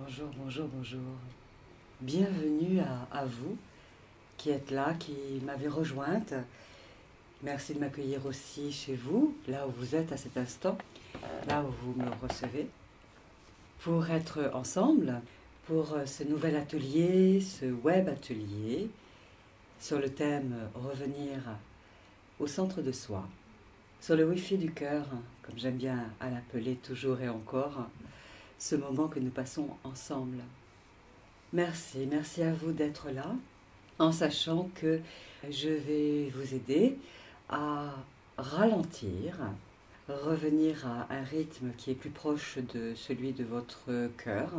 Bonjour, bonjour, bonjour. Bienvenue à vous qui êtes là, qui m'avez rejointe. Merci de m'accueillir aussi chez vous, là où vous êtes à cet instant, là où vous me recevez, pour être ensemble pour ce nouvel atelier, ce web atelier, sur le thème revenir au centre de soi, sur le Wi-Fi du cœur, comme j'aime bien à l'appeler toujours et encore, ce moment que nous passons ensemble. Merci, merci à vous d'être là, en sachant que je vais vous aider à ralentir, revenir à un rythme qui est plus proche de celui de votre cœur.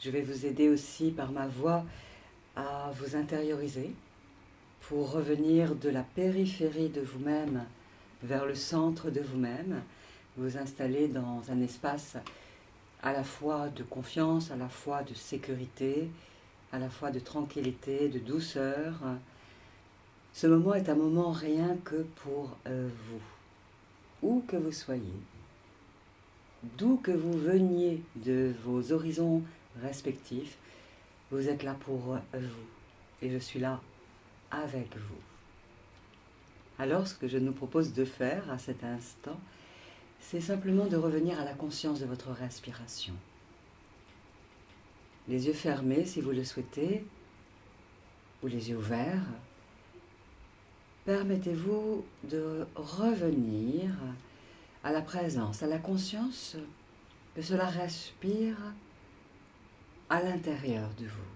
Je vais vous aider aussi par ma voix à vous intérioriser pour revenir de la périphérie de vous-même vers le centre de vous-même, vous installer dans un espace à la fois de confiance, à la fois de sécurité, à la fois de tranquillité, de douceur. Ce moment est un moment rien que pour vous, où que vous soyez, d'où que vous veniez de vos horizons respectifs, vous êtes là pour vous, et je suis là avec vous. Alors, ce que je nous propose de faire à cet instant, c'est simplement de revenir à la conscience de votre respiration. Les yeux fermés si vous le souhaitez, ou les yeux ouverts. Permettez-vous de revenir à la présence, à la conscience que cela respire à l'intérieur de vous.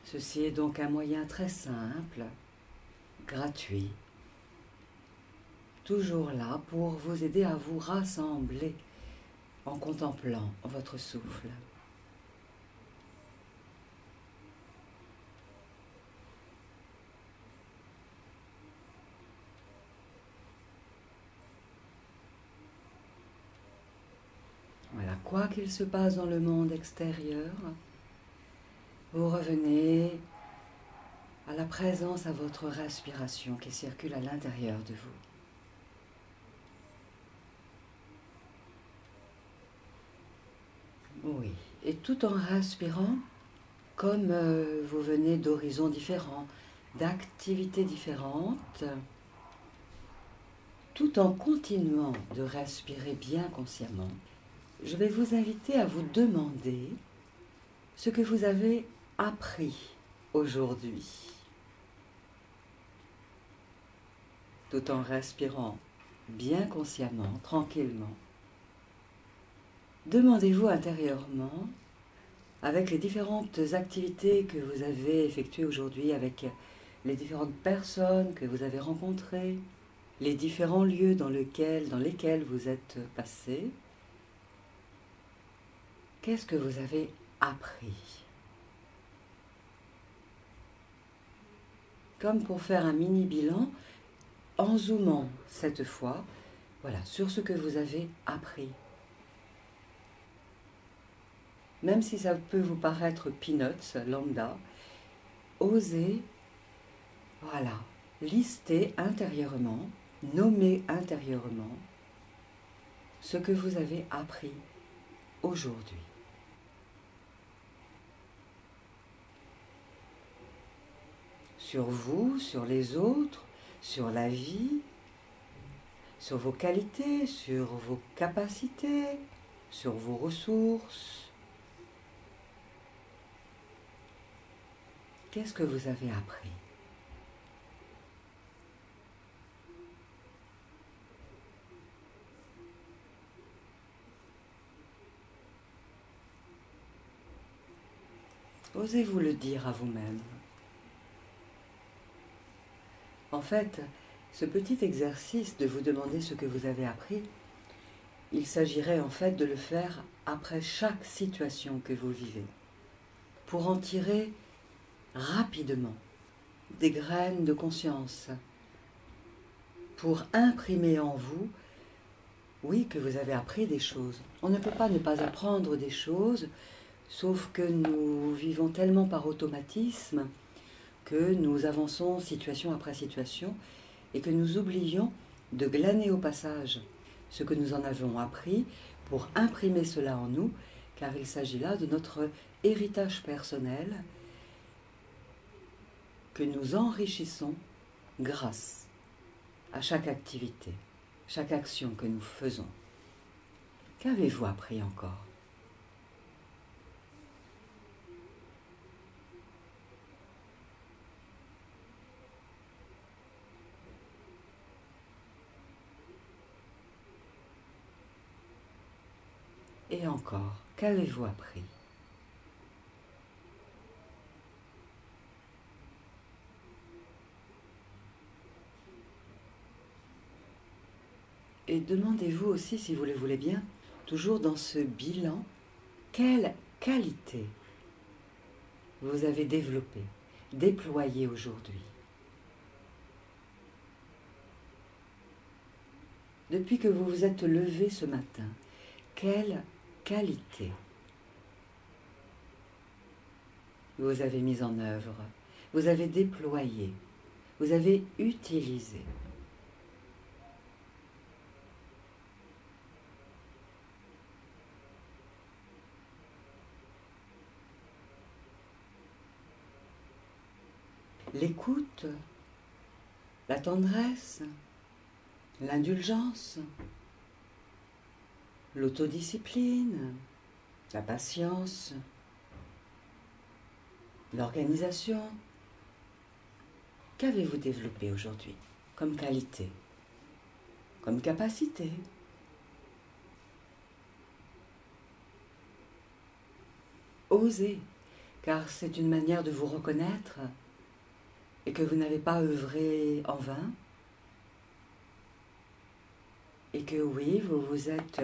Ceci est donc un moyen très simple, gratuit, toujours là pour vous aider à vous rassembler en contemplant votre souffle. Voilà, quoi qu'il se passe dans le monde extérieur, vous revenez à la présence, à votre respiration qui circule à l'intérieur de vous. Oui, et tout en respirant, comme vous venez d'horizons différents, d'activités différentes, tout en continuant de respirer bien consciemment, je vais vous inviter à vous demander ce que vous avez appris aujourd'hui, tout en respirant bien consciemment, tranquillement. Demandez-vous intérieurement, avec les différentes activités que vous avez effectuées aujourd'hui, avec les différentes personnes que vous avez rencontrées, les différents lieux dans lesquels vous êtes passé, qu'est-ce que vous avez appris? Comme pour faire un mini bilan, en zoomant cette fois, voilà, sur ce que vous avez appris. Même si ça peut vous paraître peanuts, lambda, osez, voilà, lister intérieurement, nommer intérieurement ce que vous avez appris aujourd'hui. Sur vous, sur les autres, sur la vie, sur vos qualités, sur vos capacités, sur vos ressources. Qu'est-ce que vous avez appris? Osez-vous le dire à vous-même. En fait, ce petit exercice de vous demander ce que vous avez appris, il s'agirait en fait de le faire après chaque situation que vous vivez, pour en tirer rapidement des graines de conscience, pour imprimer en vous, oui, que vous avez appris des choses. On ne peut pas ne pas apprendre des choses, sauf que nous vivons tellement par automatisme que nous avançons situation après situation et que nous oublions de glaner au passage ce que nous en avons appris pour imprimer cela en nous, car il s'agit là de notre héritage personnel que nous enrichissons grâce à chaque activité, chaque action que nous faisons. Qu'avez-vous appris encore ? Et encore, qu'avez-vous appris ? Et demandez-vous aussi, si vous le voulez bien, toujours dans ce bilan, quelle qualité vous avez développée, déployée aujourd'hui. Depuis que vous vous êtes levé ce matin, quelle qualité vous avez mise en œuvre, vous avez déployé, vous avez utilisé. L'écoute, la tendresse, l'indulgence, l'autodiscipline, la patience, l'organisation. Qu'avez-vous développé aujourd'hui comme qualité, comme capacité ? Osez, car c'est une manière de vous reconnaître et que vous n'avez pas œuvré en vain, et que oui, vous vous êtes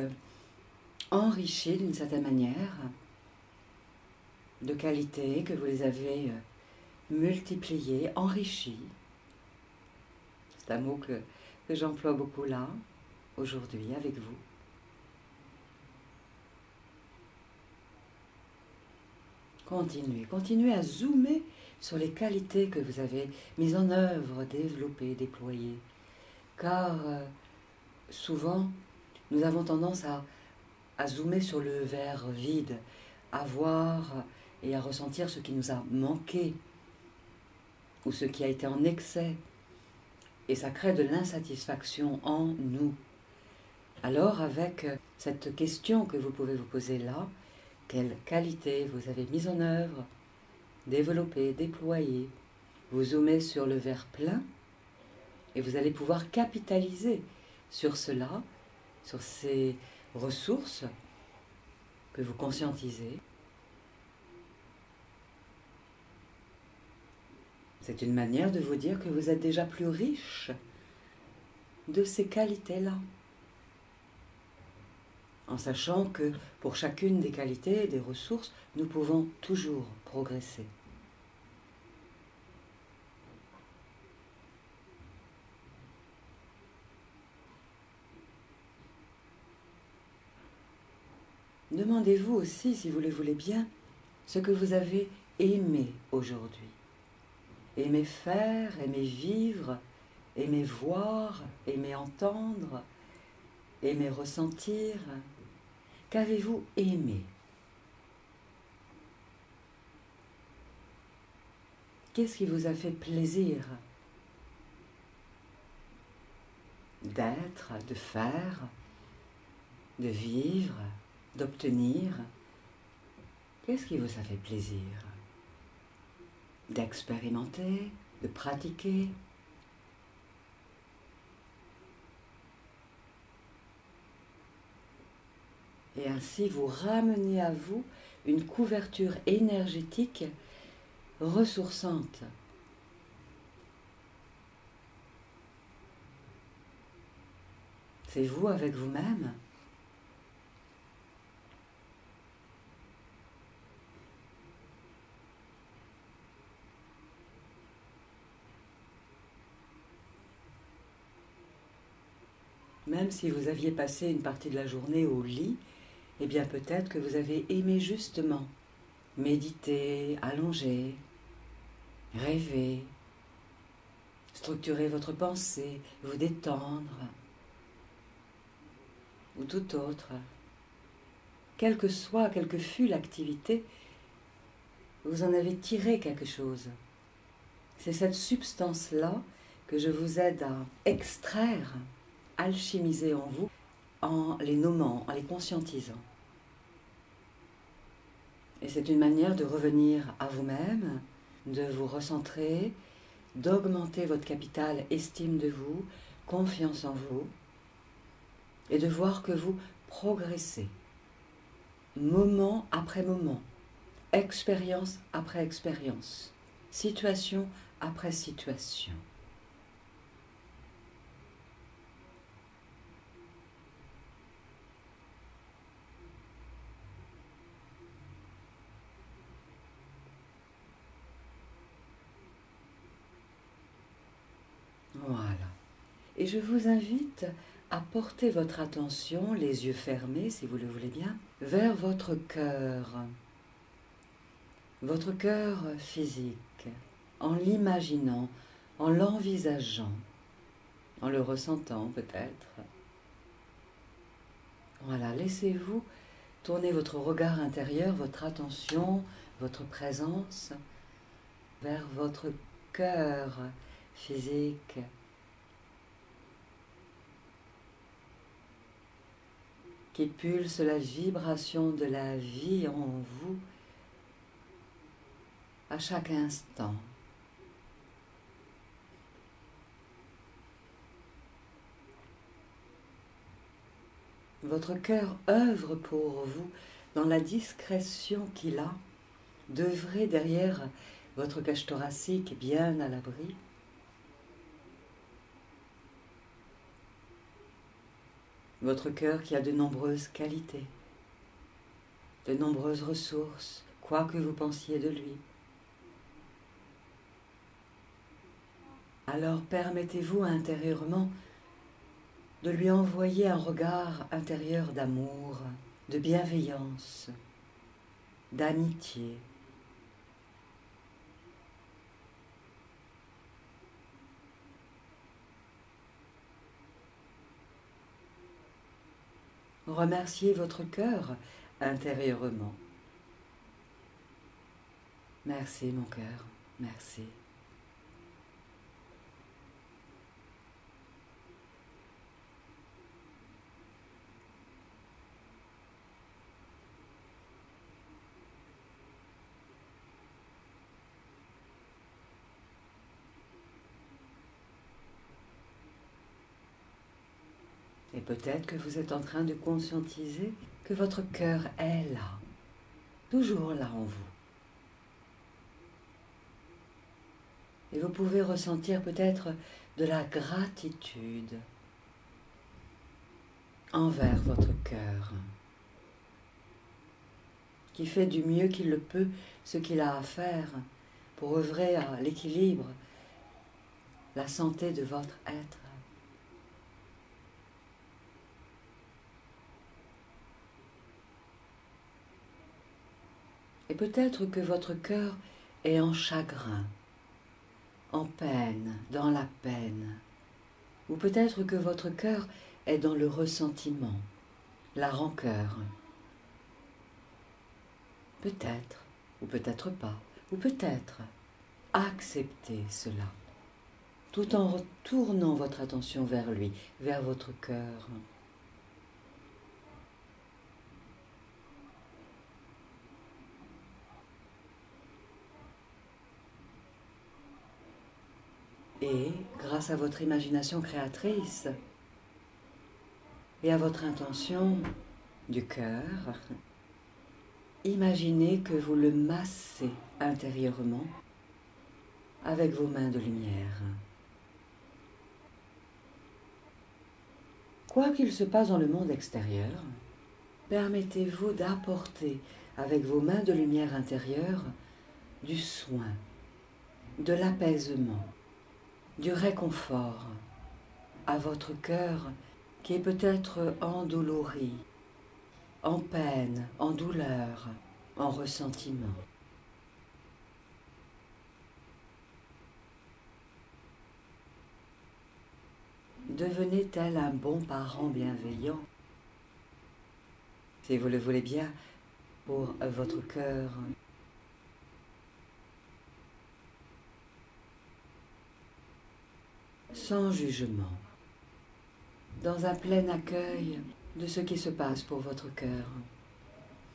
enrichi d'une certaine manière de qualités, que vous les avez multipliées, enrichies. C'est un mot que j'emploie beaucoup là, aujourd'hui, avec vous. Continuez à zoomer sur les qualités que vous avez mises en œuvre, développées, déployées. Car souvent, nous avons tendance à zoomer sur le verre vide, à voir et à ressentir ce qui nous a manqué ou ce qui a été en excès. Et ça crée de l'insatisfaction en nous. Alors, avec cette question que vous pouvez vous poser là, quelle qualité vous avez mise en œuvre, développée, déployée, vous zoomez sur le verre plein et vous allez pouvoir capitaliser sur cela, sur ces ressources que vous conscientisez. C'est une manière de vous dire que vous êtes déjà plus riche de ces qualités-là. En sachant que pour chacune des qualités et des ressources, nous pouvons toujours progresser. Demandez-vous aussi, si vous le voulez bien, ce que vous avez aimé aujourd'hui. Aimé faire, aimé vivre, aimé voir, aimé entendre, aimé ressentir. Qu'avez-vous aimé? Qu'est-ce qui vous a fait plaisir d'être, de faire, de vivre, d'obtenir? Qu'est-ce qui vous a fait plaisir d'expérimenter, de pratiquer? Et ainsi vous ramenez à vous une couverture énergétique ressourçante. C'est vous avec vous-même. Même si vous aviez passé une partie de la journée au lit, eh bien peut-être que vous avez aimé justement méditer, allonger, rêver, structurer votre pensée, vous détendre. ou tout autre, quelle que fût l'activité, vous en avez tiré quelque chose. C'est cette substance-là que je vous aide à extraire, alchimiser en vous, en les nommant, en les conscientisant. Et c'est une manière de revenir à vous-même, de vous recentrer, d'augmenter votre capital estime de vous, confiance en vous, et de voir que vous progressez, moment après moment, expérience après expérience, situation après situation. Voilà. Et je vous invite à porter votre attention, les yeux fermés si vous le voulez bien, vers votre cœur physique, en l'imaginant, en l'envisageant, en le ressentant peut-être. Voilà, laissez-vous tourner votre regard intérieur, votre attention, votre présence vers votre cœur physique. Qui pulse la vibration de la vie en vous à chaque instant. Votre cœur œuvre pour vous dans la discrétion qu'il a d'œuvrer derrière votre cage thoracique bien à l'abri. Votre cœur qui a de nombreuses qualités, de nombreuses ressources, quoi que vous pensiez de lui. Alors permettez-vous intérieurement de lui envoyer un regard intérieur d'amour, de bienveillance, d'amitié. Remerciez votre cœur intérieurement. Merci mon cœur, merci. Et peut-être que vous êtes en train de conscientiser que votre cœur est là, toujours là en vous. Et vous pouvez ressentir peut-être de la gratitude envers votre cœur, qui fait du mieux qu'il le peut ce qu'il a à faire pour œuvrer à l'équilibre, la santé de votre être. Et peut-être que votre cœur est en chagrin, en peine, dans la peine. Ou peut-être que votre cœur est dans le ressentiment, la rancœur. Peut-être, ou peut-être pas, ou peut-être acceptez cela, tout en retournant votre attention vers lui, vers votre cœur. Et, grâce à votre imagination créatrice et à votre intention du cœur, imaginez que vous le massez intérieurement avec vos mains de lumière. Quoi qu'il se passe dans le monde extérieur, permettez-vous d'apporter avec vos mains de lumière intérieure du soin, de l'apaisement, du réconfort à votre cœur qui est peut-être endolori, en peine, en douleur, en ressentiment. Devenez tel un bon parent bienveillant si vous le voulez bien, pour votre cœur. Sans jugement, dans un plein accueil de ce qui se passe pour votre cœur.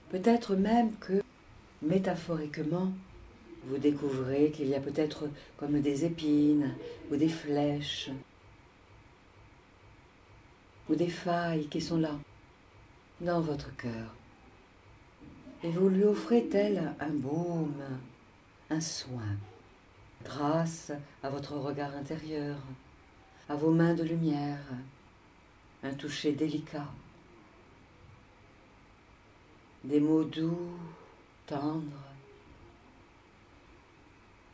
Peut-être même que, métaphoriquement, vous découvrez qu'il y a peut-être comme des épines ou des flèches ou des failles qui sont là, dans votre cœur. Et vous lui offrez tel un baume, un soin, grâce à votre regard intérieur, à vos mains de lumière, un toucher délicat, des mots doux, tendres,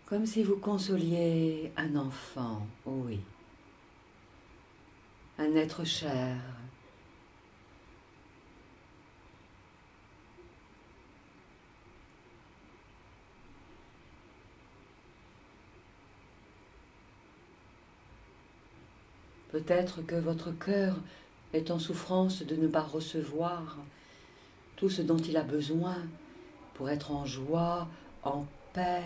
comme si vous consoliez un enfant, oui, un être cher. Peut-être que votre cœur est en souffrance de ne pas recevoir tout ce dont il a besoin pour être en joie, en paix,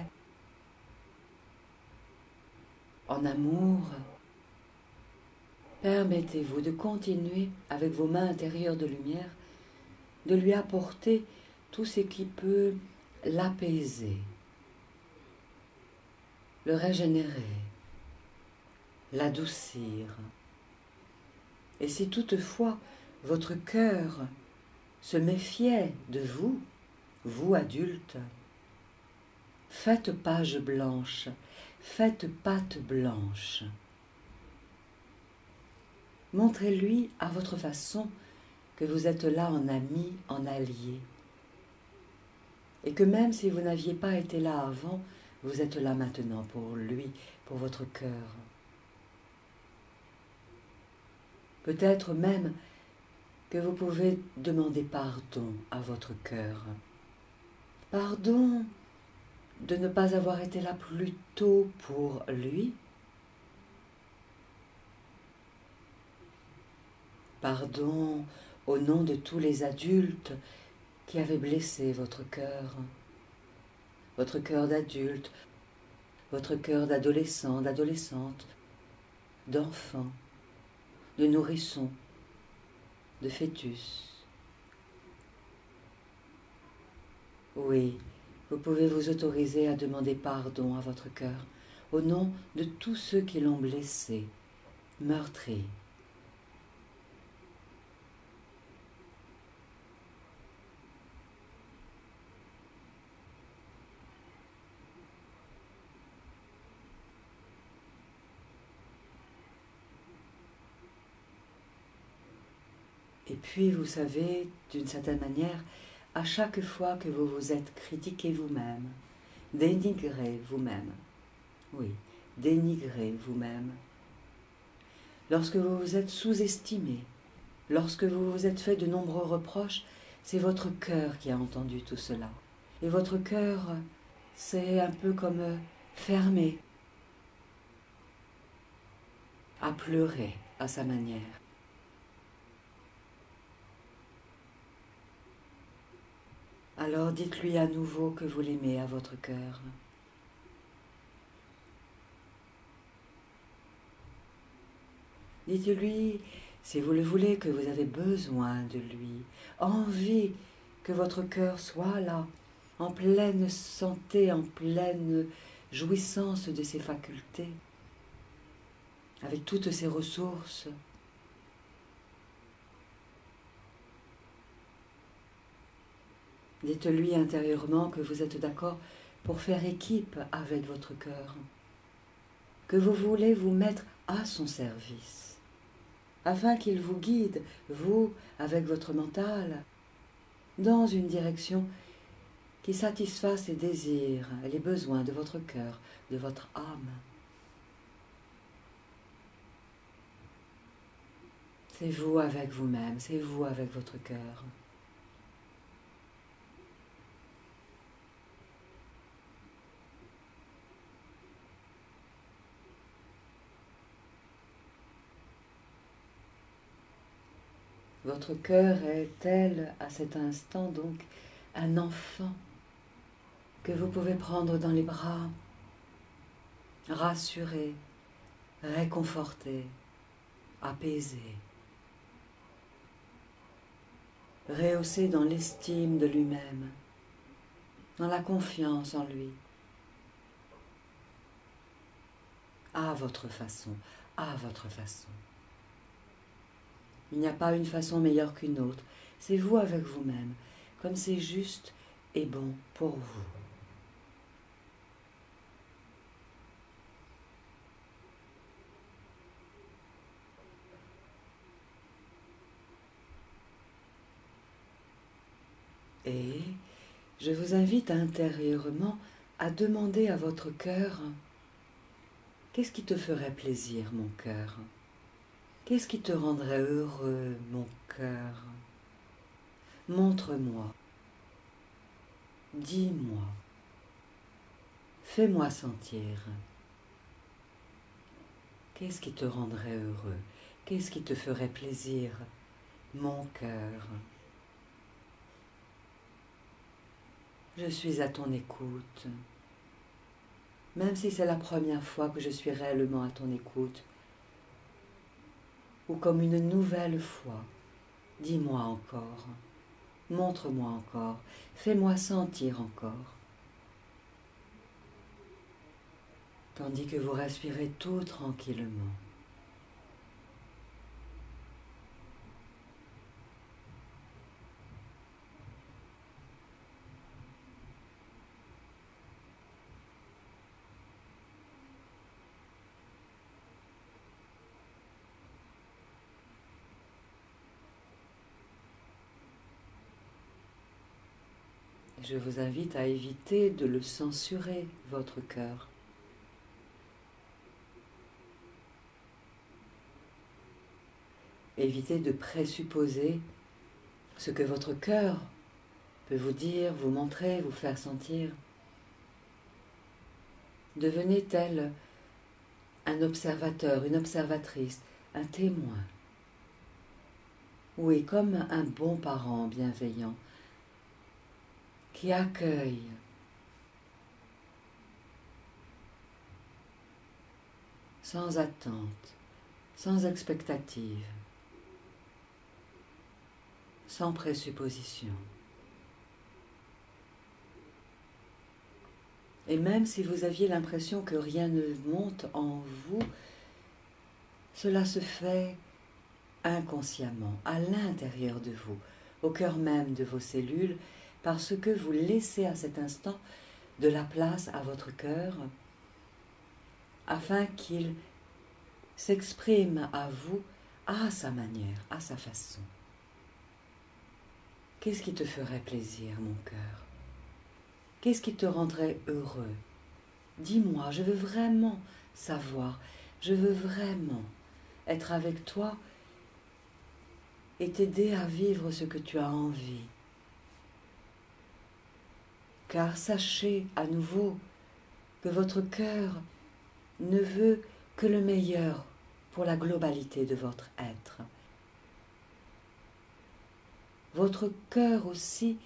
en amour. Permettez-vous de continuer avec vos mains intérieures de lumière, de lui apporter tout ce qui peut l'apaiser, le régénérer, l'adoucir. Et si toutefois votre cœur se méfiait de vous, vous adulte, faites page blanche, faites patte blanche. Montrez-lui à votre façon que vous êtes là en ami, en allié. Et que même si vous n'aviez pas été là avant, vous êtes là maintenant pour lui, pour votre cœur. Peut-être même que vous pouvez demander pardon à votre cœur. Pardon de ne pas avoir été là plus tôt pour lui. Pardon au nom de tous les adultes qui avaient blessé votre cœur d'adulte, votre cœur d'adolescent, d'adolescente, d'enfant, de nourrisson, de fœtus. Oui, vous pouvez vous autoriser à demander pardon à votre cœur au nom de tous ceux qui l'ont blessé, meurtri. Et puis, vous savez, d'une certaine manière, à chaque fois que vous vous êtes critiqué vous-même, dénigré vous-même, oui, dénigré vous-même, lorsque vous vous êtes sous-estimé, lorsque vous vous êtes fait de nombreux reproches, c'est votre cœur qui a entendu tout cela. Et votre cœur, c'est un peu comme fermé, à pleurer à sa manière. Alors dites-lui à nouveau que vous l'aimez à votre cœur. Dites-lui, si vous le voulez, que vous avez besoin de lui, envie que votre cœur soit là, en pleine santé, en pleine jouissance de ses facultés, avec toutes ses ressources. Dites-lui intérieurement que vous êtes d'accord pour faire équipe avec votre cœur, que vous voulez vous mettre à son service, afin qu'il vous guide, vous, avec votre mental, dans une direction qui satisfasse les désirs et les besoins de votre cœur, de votre âme. C'est vous avec vous-même, c'est vous avec votre cœur. Votre cœur est tel, à cet instant donc, un enfant que vous pouvez prendre dans les bras, rassurer, réconforter, apaiser, rehausser dans l'estime de lui-même, dans la confiance en lui, à votre façon, à votre façon. Il n'y a pas une façon meilleure qu'une autre, c'est vous avec vous-même, comme c'est juste et bon pour vous. Et je vous invite intérieurement à demander à votre cœur: qu'est-ce qui te ferait plaisir, mon cœur? Qu'est-ce qui te rendrait heureux, mon cœur? Montre-moi, dis-moi, fais-moi sentir. Qu'est-ce qui te rendrait heureux? Qu'est-ce qui te ferait plaisir, mon cœur? Je suis à ton écoute. Même si c'est la première fois que je suis réellement à ton écoute, ou comme une nouvelle fois, dis-moi encore, montre-moi encore, fais-moi sentir encore. Tandis que vous respirez tout tranquillement. Je vous invite à éviter de le censurer, votre cœur. Évitez de présupposer ce que votre cœur peut vous dire, vous montrer, vous faire sentir. Devenez tel un observateur, une observatrice, un témoin. Oui, comme un bon parent bienveillant qui accueille sans attente, sans expectative, sans présupposition. Et même si vous aviez l'impression que rien ne monte en vous, cela se fait inconsciemment, à l'intérieur de vous, au cœur même de vos cellules, parce que vous laissez à cet instant de la place à votre cœur, afin qu'il s'exprime à vous à sa manière, à sa façon. Qu'est-ce qui te ferait plaisir, mon cœur? Qu'est-ce qui te rendrait heureux? Dis-moi, je veux vraiment savoir, je veux vraiment être avec toi et t'aider à vivre ce que tu as envie. Car sachez à nouveau que votre cœur ne veut que le meilleur pour la globalité de votre être. Votre cœur aussi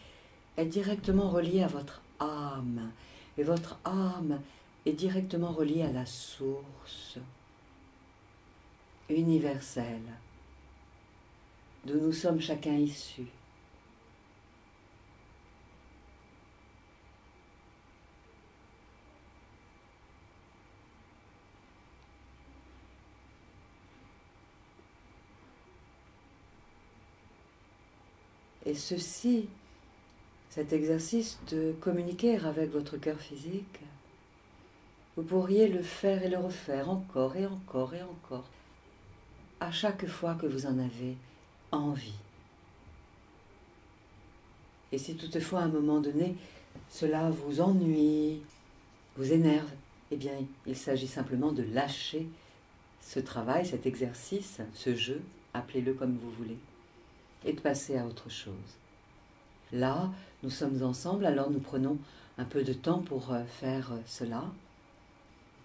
est directement relié à votre âme, et votre âme est directement reliée à la source universelle d'où nous sommes chacun issus. Et ceci, cet exercice de communiquer avec votre cœur physique, vous pourriez le faire et le refaire encore et encore et encore, à chaque fois que vous en avez envie. Et si toutefois à un moment donné, cela vous ennuie, vous énerve, eh bien il s'agit simplement de lâcher ce travail, cet exercice, ce jeu, appelez-le comme vous voulez, et de passer à autre chose. Là, nous sommes ensemble, alors nous prenons un peu de temps pour faire cela.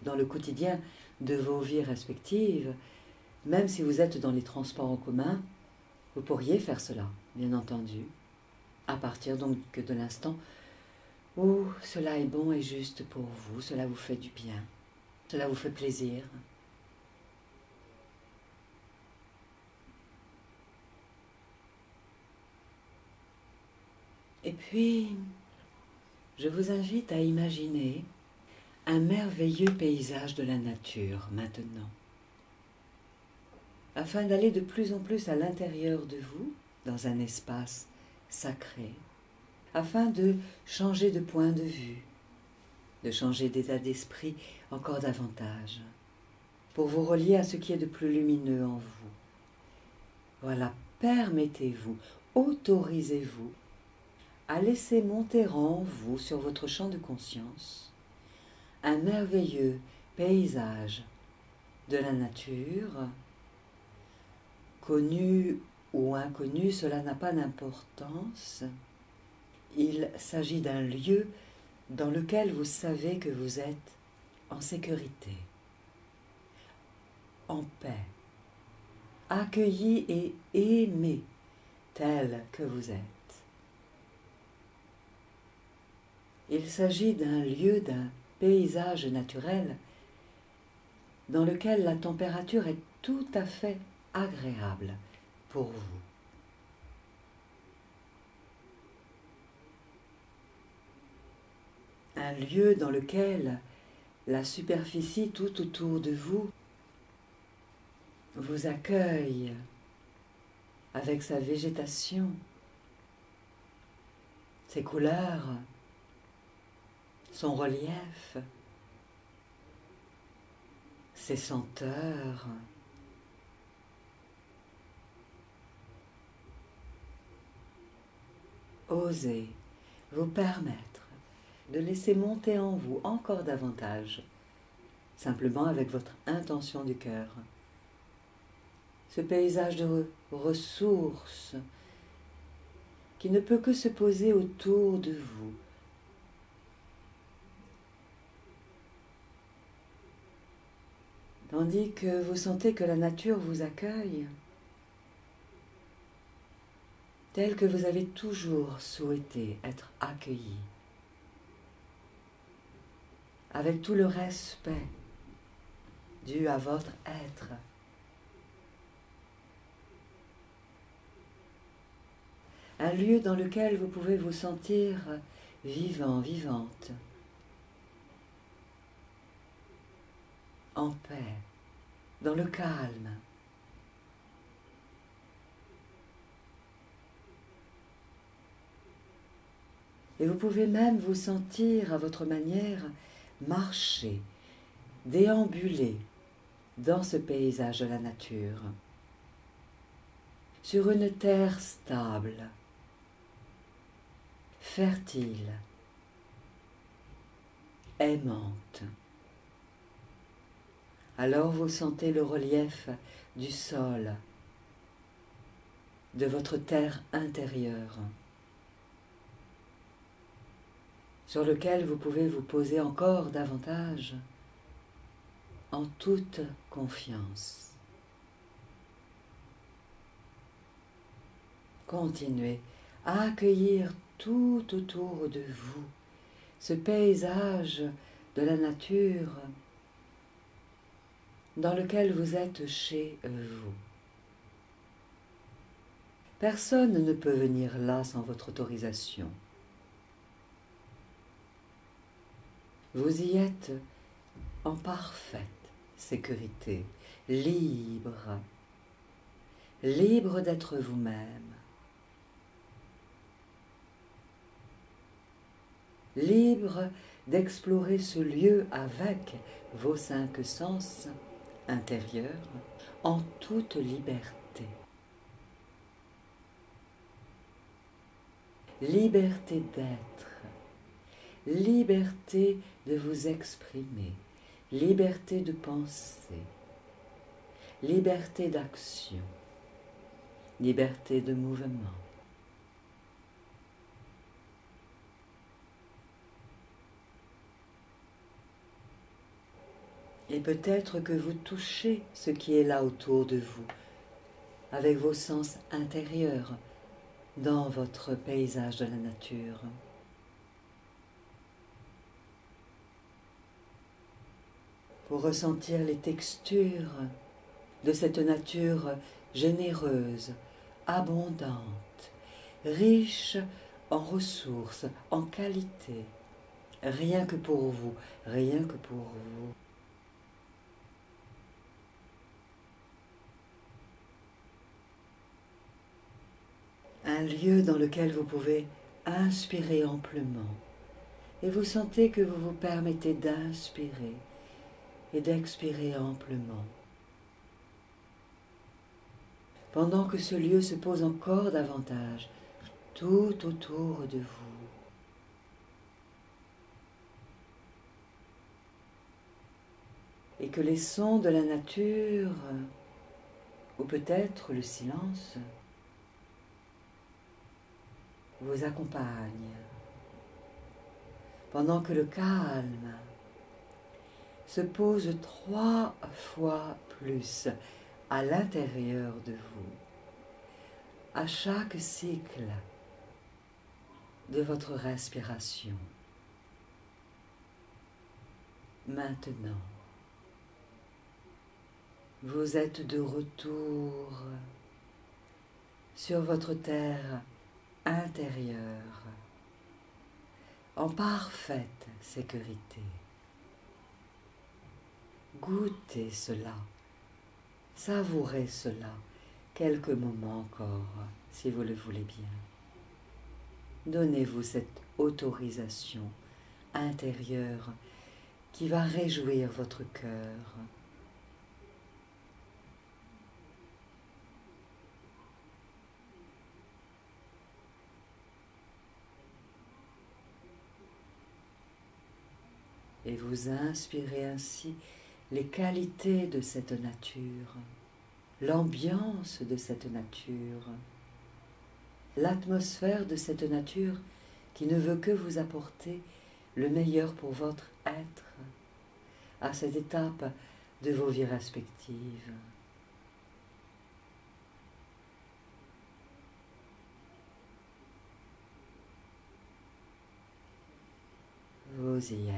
Dans le quotidien de vos vies respectives, même si vous êtes dans les transports en commun, Vous pourriez faire cela, bien entendu, à partir donc de l'instant où cela est bon et juste pour vous, cela vous fait du bien, cela vous fait plaisir. Et puis, je vous invite à imaginer un merveilleux paysage de la nature maintenant, afin d'aller de plus en plus à l'intérieur de vous, dans un espace sacré, afin de changer de point de vue, de changer d'état d'esprit encore davantage, pour vous relier à ce qui est de plus lumineux en vous. Voilà, permettez-vous, autorisez-vous à laisser monter en vous, sur votre champ de conscience, un merveilleux paysage de la nature, connu ou inconnu, cela n'a pas d'importance. Il s'agit d'un lieu dans lequel vous savez que vous êtes en sécurité, en paix, accueilli et aimé tel que vous êtes. Il s'agit d'un lieu, d'un paysage naturel dans lequel la température est tout à fait agréable pour vous. Un lieu dans lequel la superficie tout autour de vous vous accueille avec sa végétation, ses couleurs, son relief, ses senteurs. Osez vous permettre de laisser monter en vous encore davantage, simplement avec votre intention du cœur, ce paysage de ressources qui ne peut que se poser autour de vous. Tandis que vous sentez que la nature vous accueille, tel que vous avez toujours souhaité être accueilli, avec tout le respect dû à votre être. Un lieu dans lequel vous pouvez vous sentir vivant, vivante, en paix, dans le calme. Et vous pouvez même vous sentir à votre manière marcher, déambuler dans ce paysage de la nature, sur une terre stable, fertile, aimante. Alors vous sentez le relief du sol, de votre terre intérieure, sur lequel vous pouvez vous poser encore davantage en toute confiance. Continuez à accueillir tout autour de vous ce paysage de la nature dans lequel vous êtes chez vous. Personne ne peut venir là sans votre autorisation. Vous y êtes en parfaite sécurité, libre, libre d'être vous-même, libre d'explorer ce lieu avec vos 5 sens intérieurs en toute liberté. Liberté d'être, liberté de vous exprimer, liberté de penser, liberté d'action, liberté de mouvement. Et peut-être que vous touchez ce qui est là autour de vous, avec vos sens intérieurs dans votre paysage de la nature. Pour ressentir les textures de cette nature généreuse, abondante, riche en ressources, en qualité, rien que pour vous, rien que pour vous. Un lieu dans lequel vous pouvez inspirer amplement et vous sentez que vous vous permettez d'inspirer et d'expirer amplement. Pendant que ce lieu se pose encore davantage tout autour de vous. Et que les sons de la nature, ou peut-être le silence, vous accompagnent. Pendant que le calme se pose 3 fois plus à l'intérieur de vous, à chaque cycle de votre respiration. Maintenant, vous êtes de retour sur votre terre intérieure, en parfaite sécurité. Goûtez cela, savourez cela, quelques moments encore, si vous le voulez bien. Donnez-vous cette autorisation intérieure qui va réjouir votre cœur. Et vous inspirez ainsi les qualités de cette nature, l'ambiance de cette nature, l'atmosphère de cette nature qui ne veut que vous apporter le meilleur pour votre être à cette étape de vos vies respectives. Vous y êtes.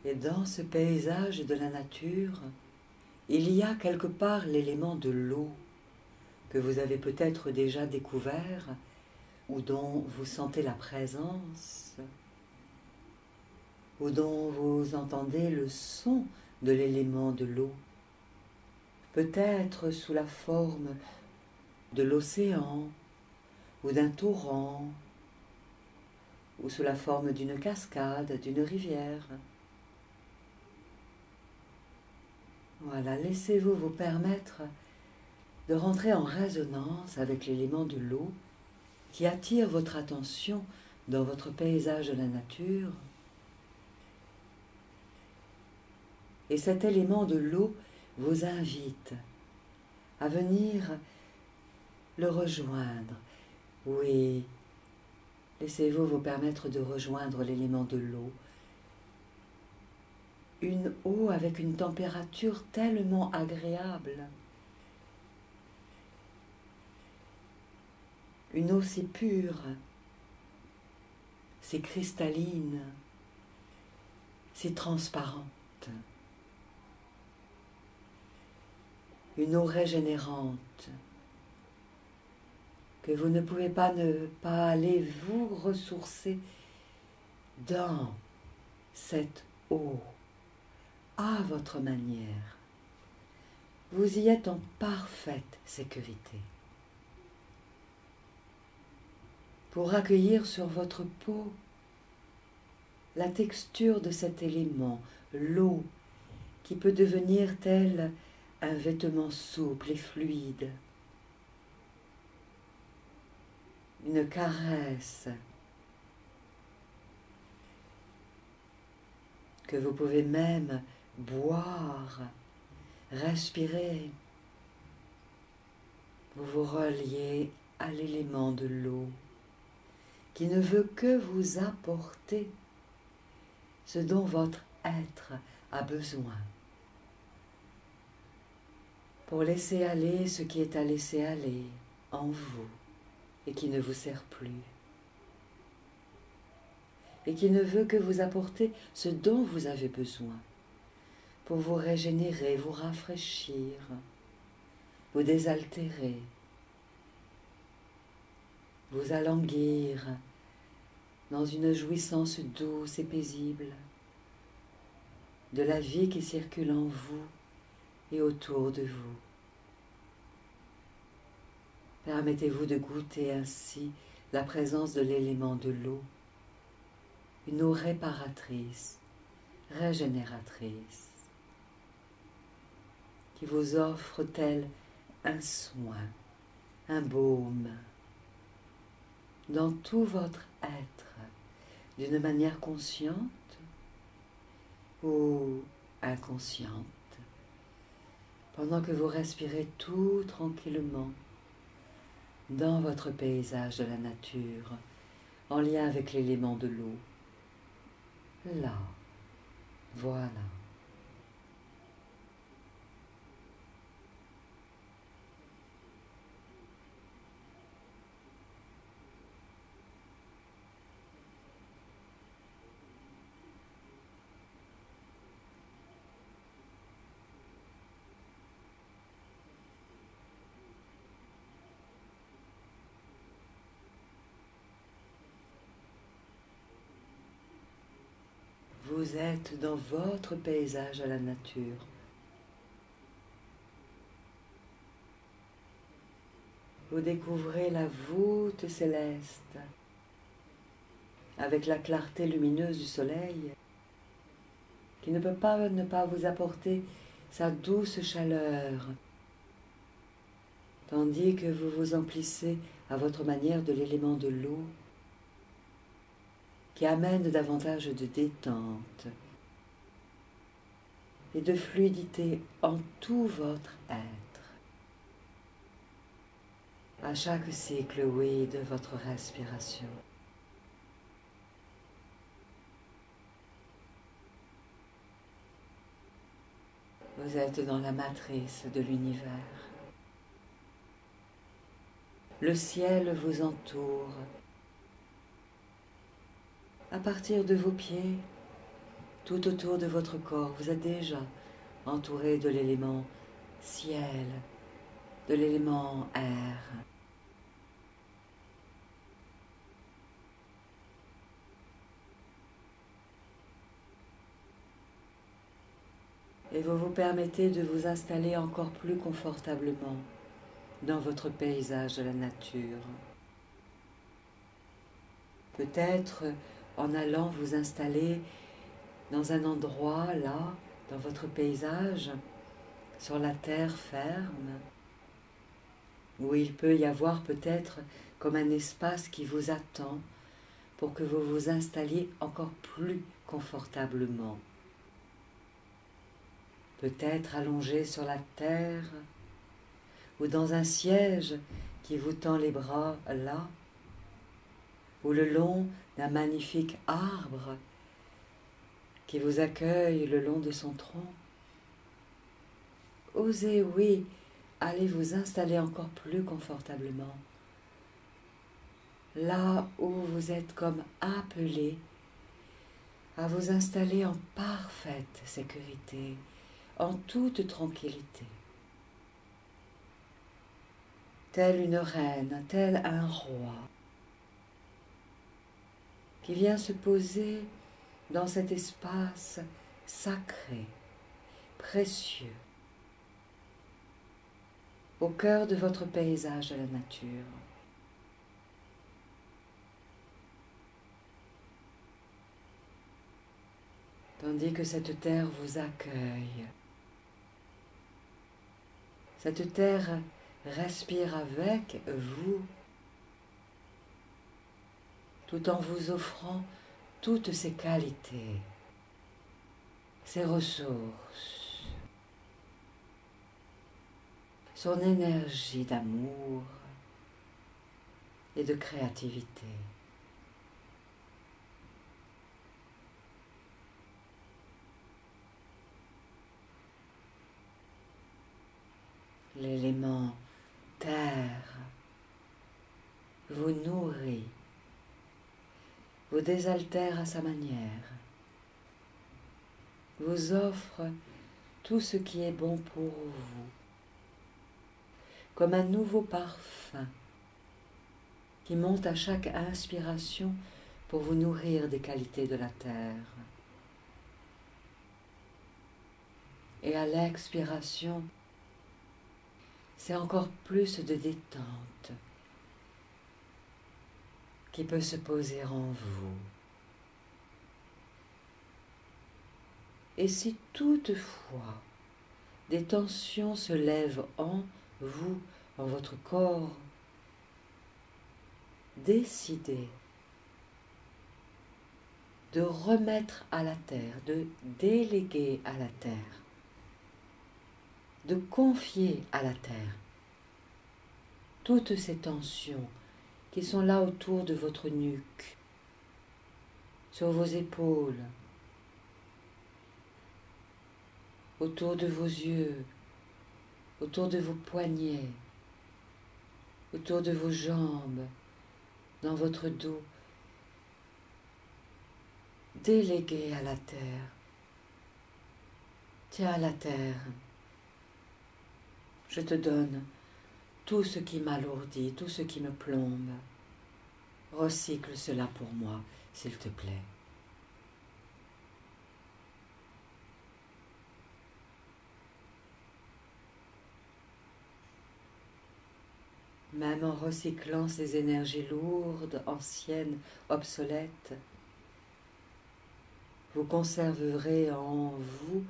Et dans ce paysage de la nature, il y a quelque part l'élément de l'eau que vous avez peut-être déjà découvert ou dont vous sentez la présence ou dont vous entendez le son de l'élément de l'eau, peut-être sous la forme de l'océan ou d'un torrent ou sous la forme d'une cascade, d'une rivière. Voilà, laissez-vous vous permettre de rentrer en résonance avec l'élément de l'eau qui attire votre attention dans votre paysage de la nature. Et cet élément de l'eau vous invite à venir le rejoindre. Oui, laissez-vous vous permettre de rejoindre l'élément de l'eau. Une eau avec une température tellement agréable. Une eau si pure, si cristalline, si transparente. Une eau régénérante que vous ne pouvez pas ne pas aller vous ressourcer dans cette eau à votre manière. Vous y êtes en parfaite sécurité. Pour accueillir sur votre peau la texture de cet élément, l'eau, qui peut devenir tel un vêtement souple et fluide, une caresse que vous pouvez même boire, respirer vous vous reliez à l'élément de l'eau qui ne veut que vous apporter ce dont votre être a besoin pour laisser aller ce qui est à laisser aller en vous et qui ne vous sert plus et qui ne veut que vous apporter ce dont vous avez besoin pour vous régénérer, vous rafraîchir, vous désaltérer, vous alanguir dans une jouissance douce et paisible de la vie qui circule en vous et autour de vous. Permettez-vous de goûter ainsi la présence de l'élément de l'eau, une eau réparatrice, régénératrice, qui vous offre tel un soin, un baume, dans tout votre être, d'une manière consciente ou inconsciente, pendant que vous respirez tout tranquillement dans votre paysage de la nature, en lien avec l'élément de l'eau. Là, voilà. Vous êtes dans votre paysage à la nature. Vous découvrez la voûte céleste avec la clarté lumineuse du soleil qui ne peut pas ne pas vous apporter sa douce chaleur, tandis que vous vous emplissez à votre manière de l'élément de l'eau qui amène davantage de détente et de fluidité en tout votre être. À chaque cycle, oui, de votre respiration. Vous êtes dans la matrice de l'univers. Le ciel vous entoure. À partir de vos pieds, tout autour de votre corps, vous êtes déjà entouré de l'élément ciel, de l'élément air. Et vous vous permettez de vous installer encore plus confortablement dans votre paysage de la nature. Peut-être en allant vous installer dans un endroit là, dans votre paysage, sur la terre ferme, où il peut y avoir peut-être comme un espace qui vous attend pour que vous vous installiez encore plus confortablement. Peut-être allongé sur la terre ou dans un siège qui vous tend les bras là, ou le long d'un magnifique arbre qui vous accueille le long de son tronc. Osez, oui, aller vous installer encore plus confortablement, là où vous êtes comme appelé à vous installer en parfaite sécurité, en toute tranquillité. Telle une reine, tel un roi, qui vient se poser dans cet espace sacré, précieux, au cœur de votre paysage de la nature. Tandis que cette terre vous accueille. Cette terre respire avec vous, tout en vous offrant toutes ses qualités, ses ressources, son énergie d'amour et de créativité. L'élément terre vous nourrit, vous désaltère à sa manière, vous offre tout ce qui est bon pour vous, comme un nouveau parfum qui monte à chaque inspiration pour vous nourrir des qualités de la terre. Et à l'expiration, c'est encore plus de détente qui peut se poser en vous. Et si toutefois des tensions se lèvent en vous, en votre corps, décidez de remettre à la terre, de déléguer à la terre, de confier à la terre toutes ces tensions qui sont là autour de votre nuque, sur vos épaules, autour de vos yeux, autour de vos poignets, autour de vos jambes, dans votre dos. Déléguez à la terre. Tiens, la terre, je te donne tout ce qui m'alourdit, tout ce qui me plombe. Recycle cela pour moi, s'il te plaît. Même en recyclant ces énergies lourdes, anciennes, obsolètes, vous conserverez en vous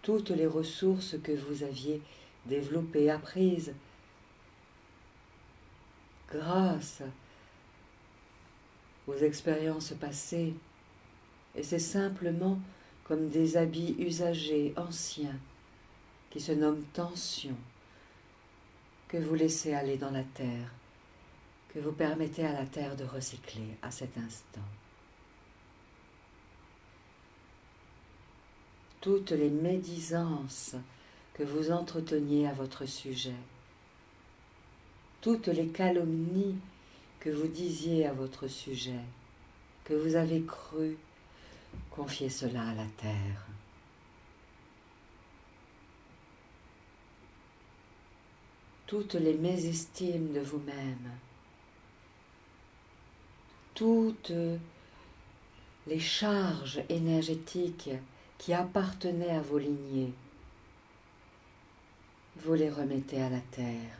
toutes les ressources que vous aviez développées, apprises, grâce aux expériences passées. Et c'est simplement comme des habits usagés, anciens, qui se nomment tensions, que vous laissez aller dans la terre, que vous permettez à la terre de recycler à cet instant. Toutes les médisances que vous entreteniez à votre sujet, toutes les calomnies que vous disiez à votre sujet, que vous avez cru, confiez cela à la terre. Toutes les mésestimes de vous-même, toutes les charges énergétiques qui appartenaient à vos lignées, vous les remettez à la terre.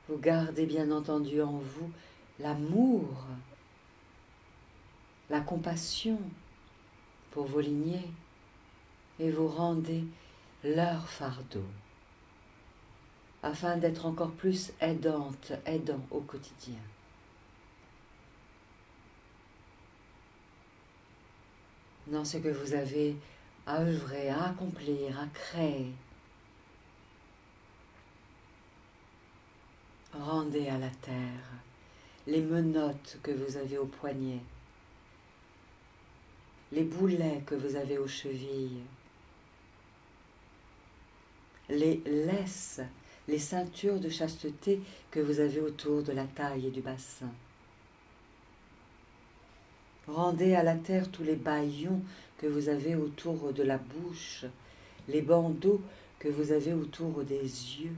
Vous gardez bien entendu en vous l'amour, la compassion pour vos lignées et vous rendez leur fardeau afin d'être encore plus aidant au quotidien. Dans ce que vous avez à œuvrer, à accomplir, à créer, rendez à la terre les menottes que vous avez aux poignets, les boulets que vous avez aux chevilles, les laisses, les ceintures de chasteté que vous avez autour de la taille et du bassin. Rendez à la terre tous les bâillons que vous avez autour de la bouche, les bandeaux que vous avez autour des yeux,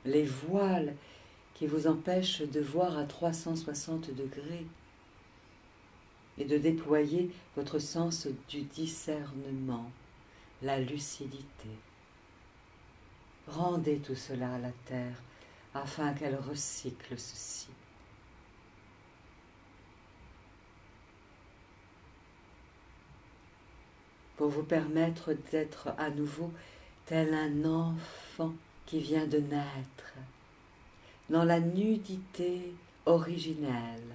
les voiles qui vous empêchent de voir à 360 degrés et de déployer votre sens du discernement, la lucidité. Rendez tout cela à la terre afin qu'elle recycle ceci. Pour vous permettre d'être à nouveau tel un enfant qui vient de naître, dans la nudité originelle,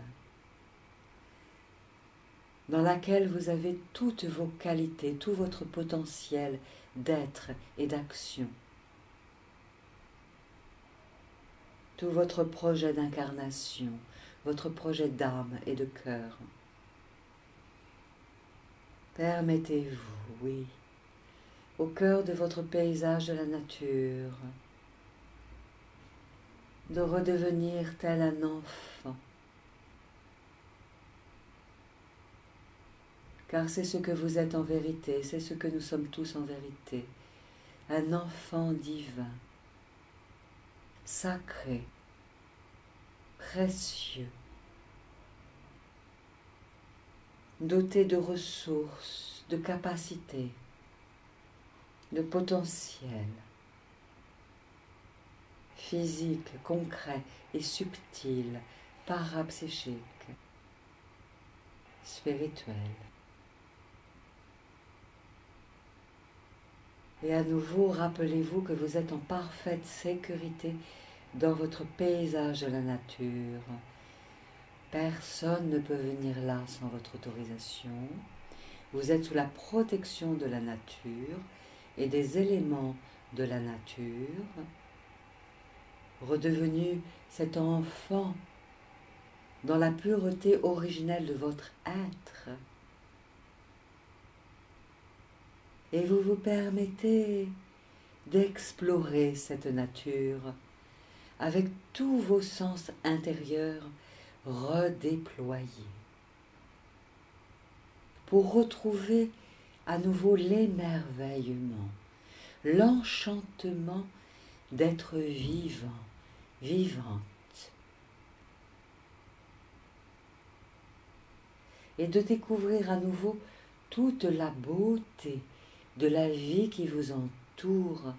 dans laquelle vous avez toutes vos qualités, tout votre potentiel d'être et d'action. Tout votre projet d'incarnation, votre projet d'âme et de cœur. Permettez-vous, oui, au cœur de votre paysage de la nature, de redevenir tel un enfant. Car c'est ce que vous êtes en vérité, c'est ce que nous sommes tous en vérité. Un enfant divin, sacré, précieux, doté de ressources, de capacités, de potentiel, physique, concret et subtil, parapsychique, spirituel. Et à nouveau, rappelez-vous que vous êtes en parfaite sécurité dans votre paysage de la nature. Personne ne peut venir là sans votre autorisation. Vous êtes sous la protection de la nature et des éléments de la nature, redevenu cet enfant dans la pureté originelle de votre être. Et vous vous permettez d'explorer cette nature avec tous vos sens intérieurs redéployés pour retrouver à nouveau l'émerveillement, l'enchantement d'être vivant, vivante, et de découvrir à nouveau toute la beauté de la vie qui vous entoure,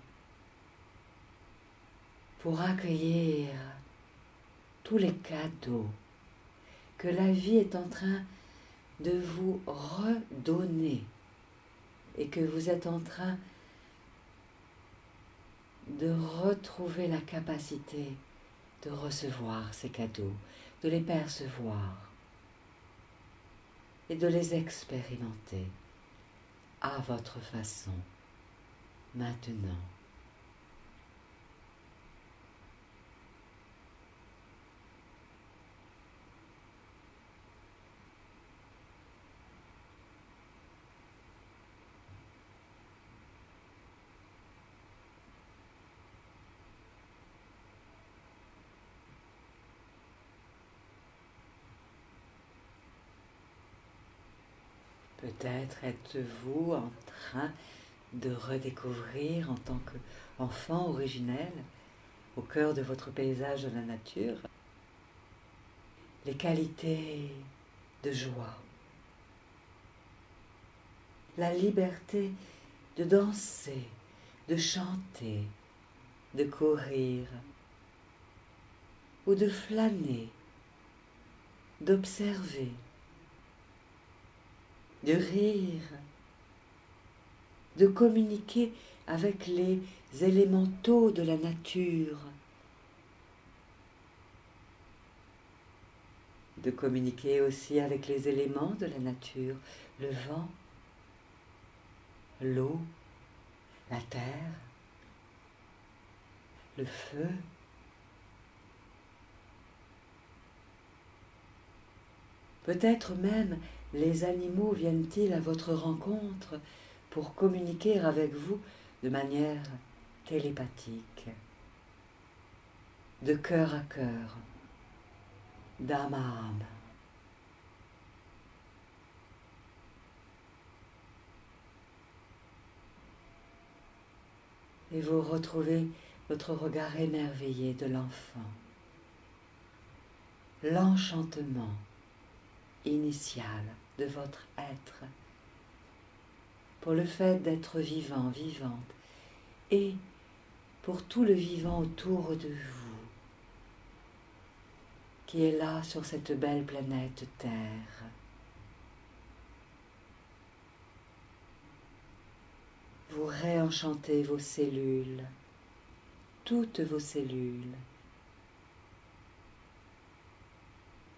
pour accueillir tous les cadeaux que la vie est en train de vous redonner et que vous êtes en train de retrouver la capacité de recevoir ces cadeaux, de les percevoir et de les expérimenter à votre façon, maintenant. Peut-être êtes-vous en train de redécouvrir en tant qu'enfant originel, au cœur de votre paysage de la nature, les qualités de joie, la liberté de danser, de chanter, de courir ou de flâner, d'observer, de rire, de communiquer avec les élémentaux de la nature, de communiquer aussi avec les éléments de la nature, le vent, l'eau, la terre, le feu. Peut-être même les animaux viennent-ils à votre rencontre pour communiquer avec vous de manière télépathique, de cœur à cœur, d'âme à âme. Et vous retrouvez votre regard émerveillé de l'enfant, l'enchantement initial de votre être, pour le fait d'être vivant, vivante, et pour tout le vivant autour de vous, qui est là sur cette belle planète Terre. Vous réenchantez vos cellules, toutes vos cellules,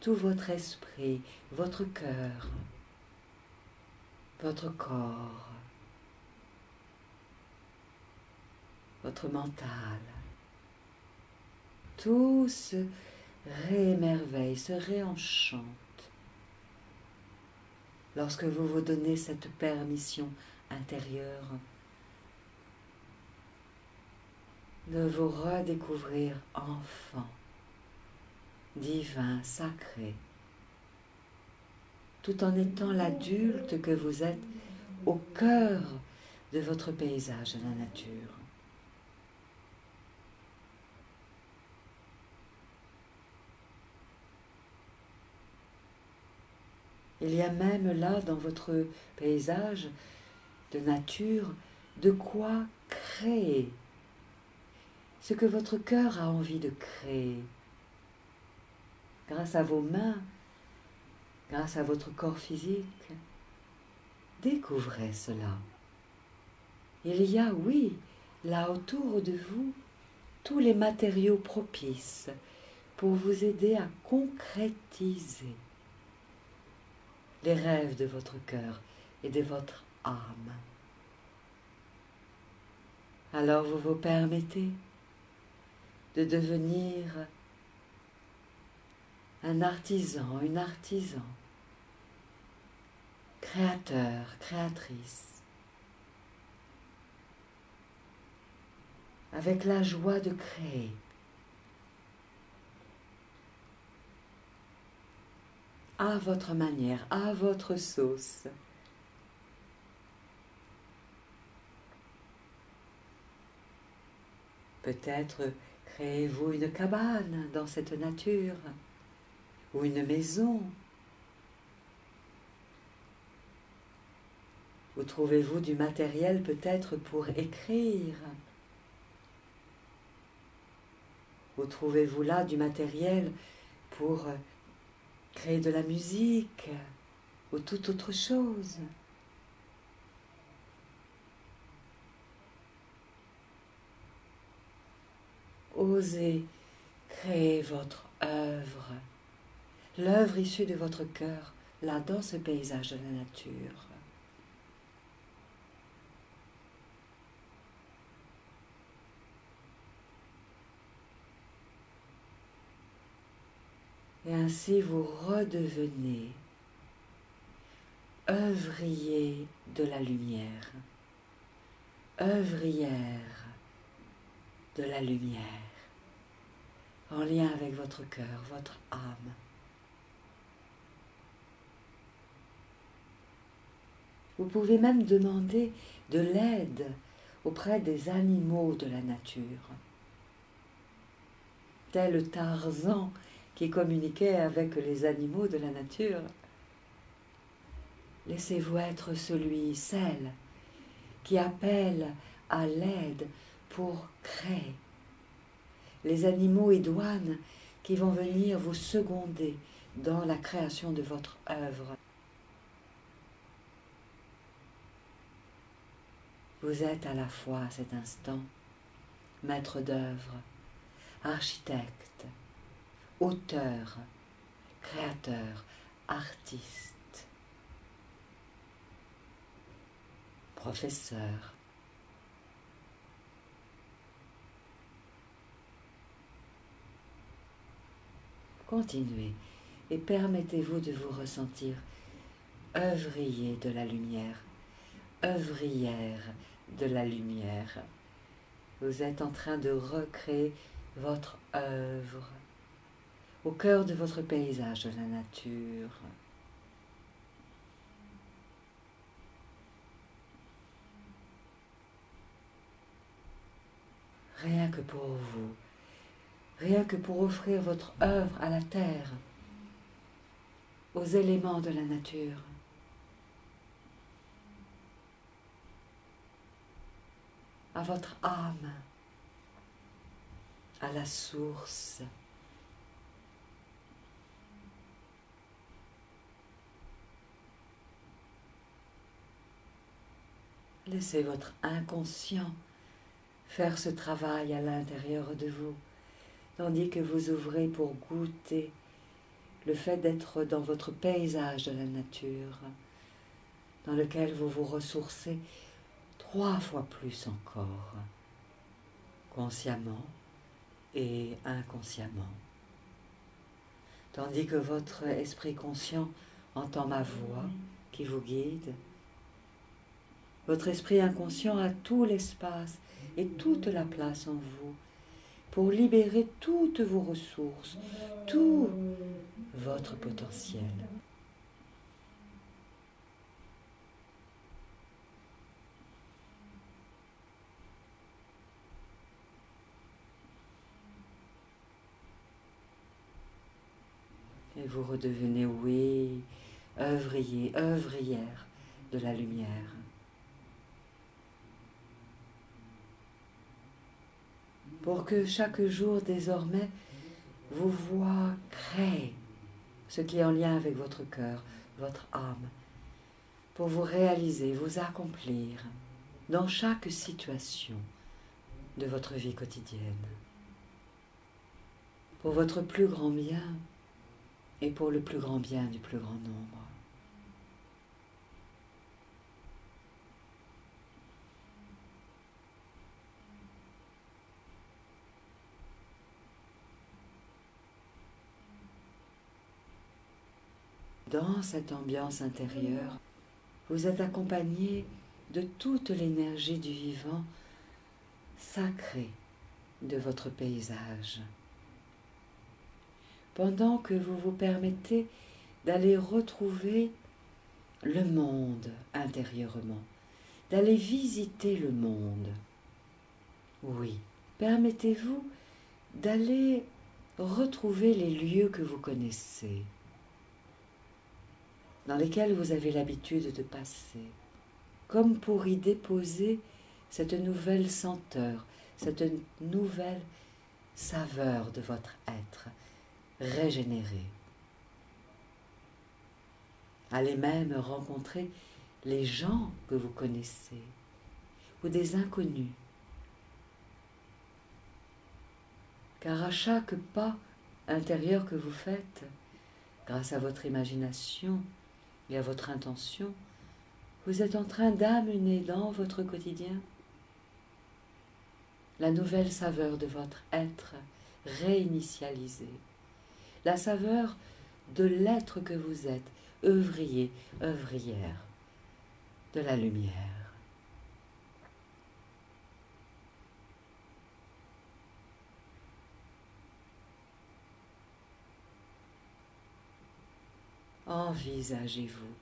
tout votre esprit, votre cœur, votre corps, votre mental. Tout se réémerveille, se réenchante lorsque vous vous donnez cette permission intérieure de vous redécouvrir enfant, divin, sacré, tout en étant l'adulte que vous êtes au cœur de votre paysage de la nature. Il y a même là, dans votre paysage de nature, de quoi créer ce que votre cœur a envie de créer. Grâce à vos mains, grâce à votre corps physique, découvrez cela. Il y a, oui, là autour de vous, tous les matériaux propices pour vous aider à concrétiser les rêves de votre cœur et de votre âme. Alors vous vous permettez de devenir un artisan, une artisan, créateur, créatrice, avec la joie de créer. À votre manière, à votre sauce. Peut-être créez-vous une cabane dans cette nature, ou une maison. Où trouvez-vous du matériel peut-être pour écrire? Où trouvez-vous là du matériel pour créer de la musique ou toute autre chose? Osez créer votre œuvre, l'œuvre issue de votre cœur, là dans ce paysage de la nature. Et ainsi vous redevenez œuvrier de la lumière, œuvrière de la lumière, en lien avec votre cœur, votre âme. Vous pouvez même demander de l'aide auprès des animaux de la nature, tel Tarzan qui communiquait avec les animaux de la nature. Laissez-vous être celui, celle, qui appelle à l'aide pour créer. Les animaux idoines qui vont venir vous seconder dans la création de votre œuvre. Vous êtes à la fois à cet instant maître d'œuvre, architecte, auteur, créateur, artiste, professeur. Continuez et permettez-vous de vous ressentir œuvrier de la lumière, œuvrière de la lumière. Vous êtes en train de recréer votre œuvre au cœur de votre paysage de la nature. Rien que pour vous, rien que pour offrir votre œuvre à la terre, aux éléments de la nature. À votre âme, à la source. Laissez votre inconscient faire ce travail à l'intérieur de vous, tandis que vous ouvrez pour goûter le fait d'être dans votre paysage de la nature, dans lequel vous vous ressourcez 3 fois plus encore. consciemment et inconsciemment. Tandis que votre esprit conscient entend ma voix qui vous guide, votre esprit inconscient a tout l'espace et toute la place en vous pour libérer toutes vos ressources, tout votre potentiel. Et vous redevenez, oui, œuvrier, œuvrière de la lumière. Pour que chaque jour, désormais, vous voit créer ce qui est en lien avec votre cœur, votre âme, pour vous réaliser, vous accomplir dans chaque situation de votre vie quotidienne, pour votre plus grand bien et pour le plus grand bien du plus grand nombre. Dans cette ambiance intérieure, vous êtes accompagné de toute l'énergie du vivant sacré de votre paysage. Pendant que vous vous permettez d'aller retrouver le monde intérieurement, d'aller visiter le monde. Oui, permettez-vous d'aller retrouver les lieux que vous connaissez, dans lesquels vous avez l'habitude de passer, comme pour y déposer cette nouvelle senteur, cette nouvelle saveur de votre être régénéré. Allez même rencontrer les gens que vous connaissez ou des inconnus. Car à chaque pas intérieur que vous faites, grâce à votre imagination et à votre intention, vous êtes en train d'amener dans votre quotidien la nouvelle saveur de votre être réinitialisé, la saveur de l'être que vous êtes, œuvrier, œuvrière de la lumière. Envisagez-vous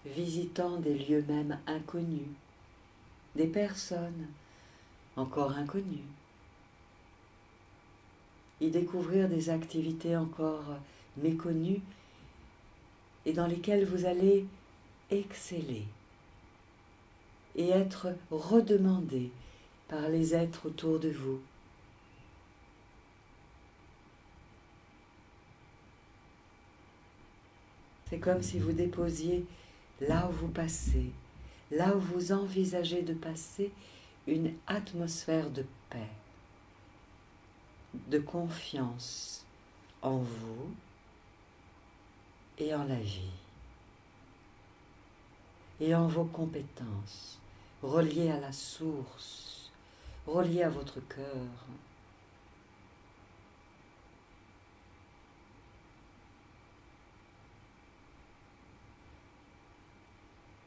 visitant des lieux même inconnus, des personnes encore inconnues, y découvrir des activités encore méconnues et dans lesquelles vous allez exceller et être redemandé par les êtres autour de vous. C'est comme si vous déposiez là où vous passez, là où vous envisagez de passer, une atmosphère de paix, de confiance en vous et en la vie, et en vos compétences, reliées à la source, reliées à votre cœur.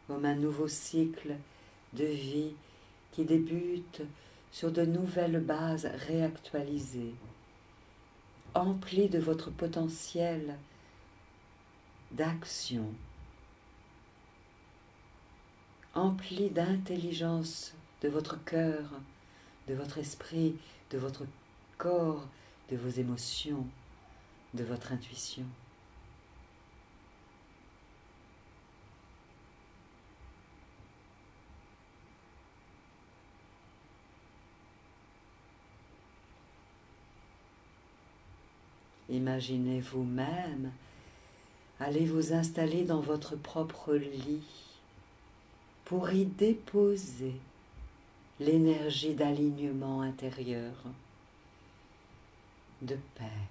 Comme un nouveau cycle de vie qui débute sur de nouvelles bases réactualisées, empli de votre potentiel d'action, empli d'intelligence de votre cœur, de votre esprit, de votre corps, de vos émotions, de votre intuition. Imaginez vous-même, allez vous installer dans votre propre lit pour y déposer l'énergie d'alignement intérieur, de paix,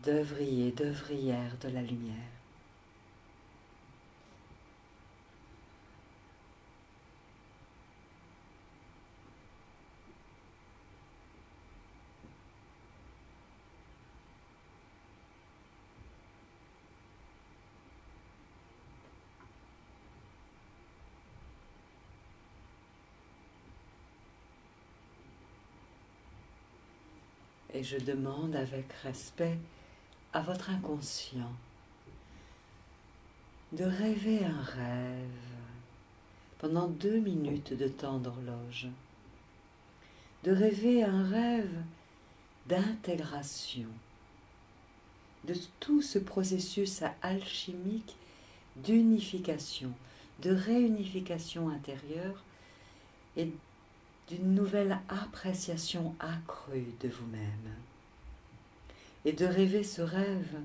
d'œuvrier, d'œuvrière de la lumière. Et je demande avec respect à votre inconscient de rêver un rêve pendant 2 minutes de temps d'horloge, de rêver un rêve d'intégration de tout ce processus alchimique d'unification, de réunification intérieure et d'une nouvelle appréciation accrue de vous-même. Et de rêver ce rêve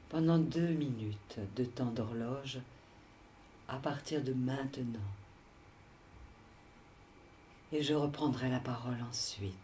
pendant 2 minutes de temps d'horloge à partir de maintenant. Et je reprendrai la parole ensuite.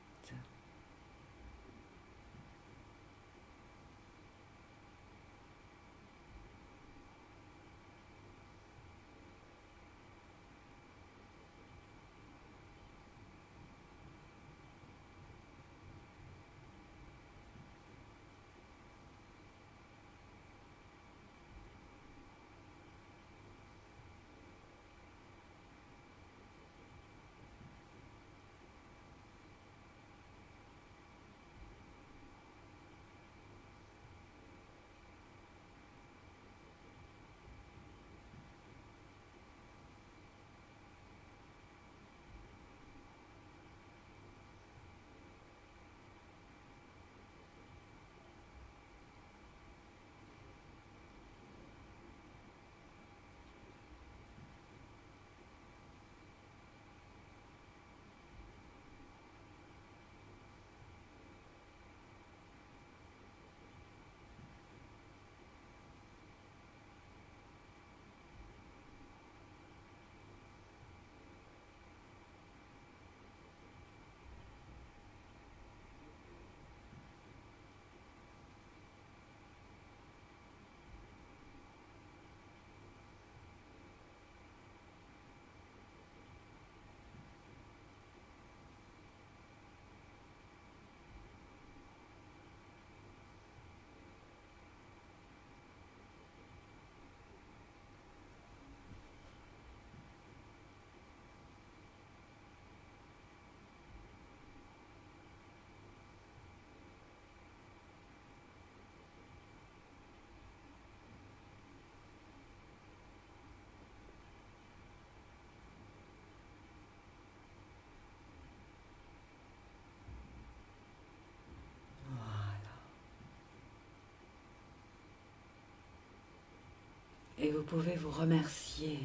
Et vous pouvez vous remercier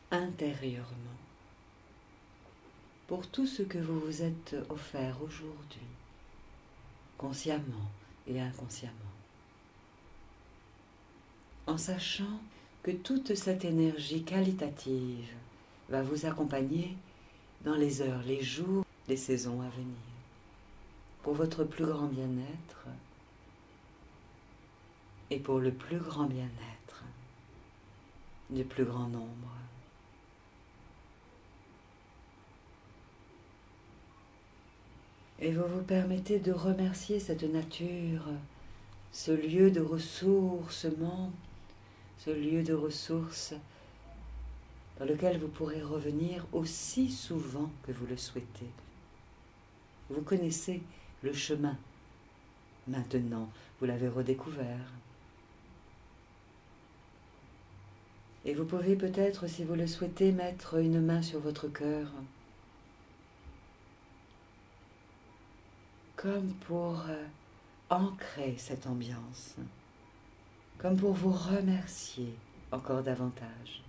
intérieurement pour tout ce que vous vous êtes offert aujourd'hui, consciemment et inconsciemment, en sachant que toute cette énergie qualitative va vous accompagner dans les heures, les jours, les saisons à venir, pour votre plus grand bien-être et pour le plus grand bien-être du plus grand nombre. Et vous vous permettez de remercier cette nature, ce lieu de ressourcement, ce lieu de ressources dans lequel vous pourrez revenir aussi souvent que vous le souhaitez. Vous connaissez le chemin. Maintenant, vous l'avez redécouvert. Et vous pouvez peut-être, si vous le souhaitez, mettre une main sur votre cœur, comme pour ancrer cette ambiance, comme pour vous remercier encore davantage,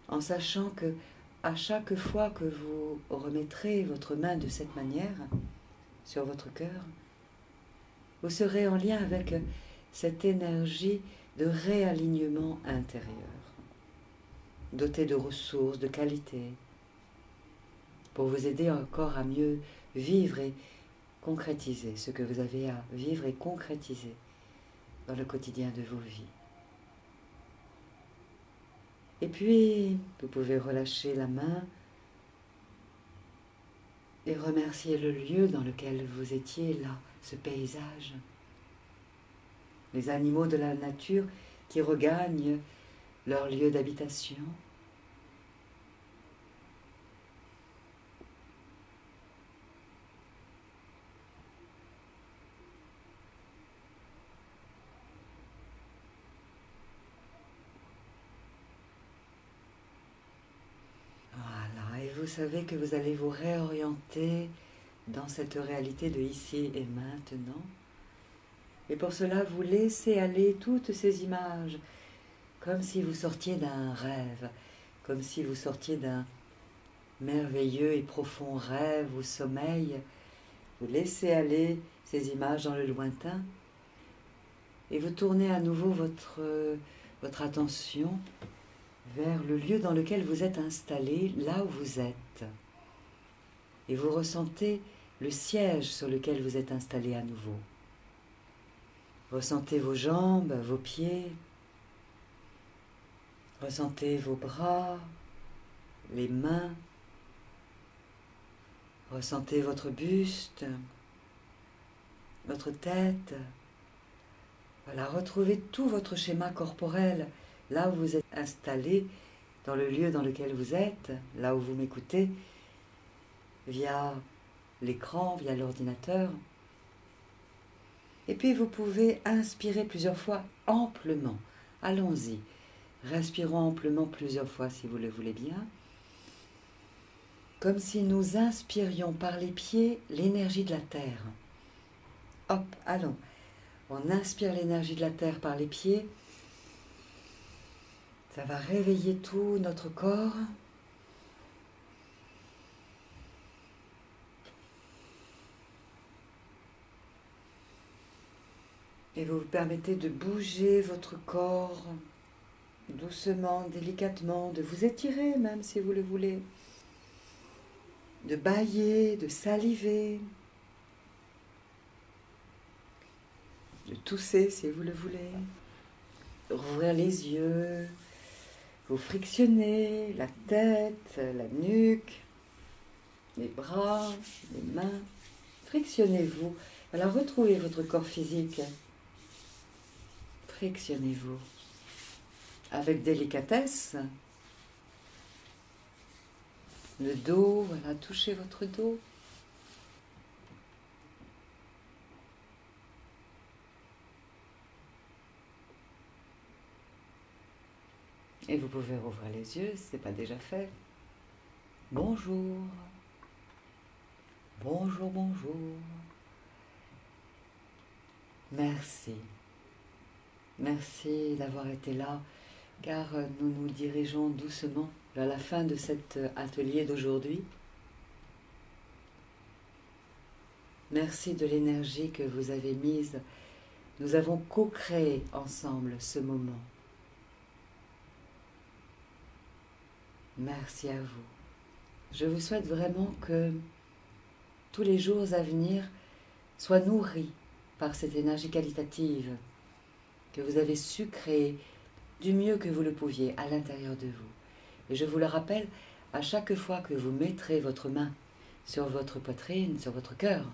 en sachant que à chaque fois que vous remettrez votre main de cette manière sur votre cœur, vous serez en lien avec cette énergie de réalignement intérieur, dotée de ressources, de qualités, pour vous aider encore à mieux vivre et concrétiser ce que vous avez à vivre et concrétiser dans le quotidien de vos vies. Et puis, vous pouvez relâcher la main et remercier le lieu dans lequel vous étiez là, ce paysage. Les animaux de la nature qui regagnent leur lieu d'habitation. vous savez que vous allez vous réorienter dans cette réalité de ici et maintenant. Et pour cela, vous laissez aller toutes ces images, comme si vous sortiez d'un rêve, comme si vous sortiez d'un merveilleux et profond rêve ou sommeil. Vous laissez aller ces images dans le lointain et vous tournez à nouveau votre attention vers le lieu dans lequel vous êtes installé, là où vous êtes. Et vous ressentez le siège sur lequel vous êtes installé à nouveau. Ressentez vos jambes, vos pieds. Ressentez vos bras, les mains. Ressentez votre buste, votre tête. Voilà, retrouvez tout votre schéma corporel, là où vous êtes installé, dans le lieu dans lequel vous êtes, là où vous m'écoutez, via l'écran, via l'ordinateur. Et puis vous pouvez inspirer plusieurs fois amplement. Allons-y. Respirons amplement plusieurs fois si vous le voulez bien. Comme si nous inspirions par les pieds l'énergie de la terre. Hop, allons. On inspire l'énergie de la terre par les pieds. Ça va réveiller tout notre corps. Et vous vous permettez de bouger votre corps doucement, délicatement, de vous étirer même si vous le voulez, de bâiller, de saliver, de tousser si vous le voulez, rouvrir les yeux, vous frictionnez la tête, la nuque, les bras, les mains, frictionnez-vous. Alors retrouvez votre corps physique. Frictionnez-vous avec délicatesse. Le dos, voilà, touchez votre dos. Et vous pouvez rouvrir les yeux si ce n'est pas déjà fait. Bonjour. Bonjour, bonjour. Merci. Merci d'avoir été là, car nous nous dirigeons doucement vers la fin de cet atelier d'aujourd'hui. Merci de l'énergie que vous avez mise. Nous avons co-créé ensemble ce moment. Merci à vous. Je vous souhaite vraiment que tous les jours à venir soient nourris par cette énergie qualitative que vous avez su créer du mieux que vous le pouviez à l'intérieur de vous. Et je vous le rappelle, à chaque fois que vous mettrez votre main sur votre poitrine, sur votre cœur,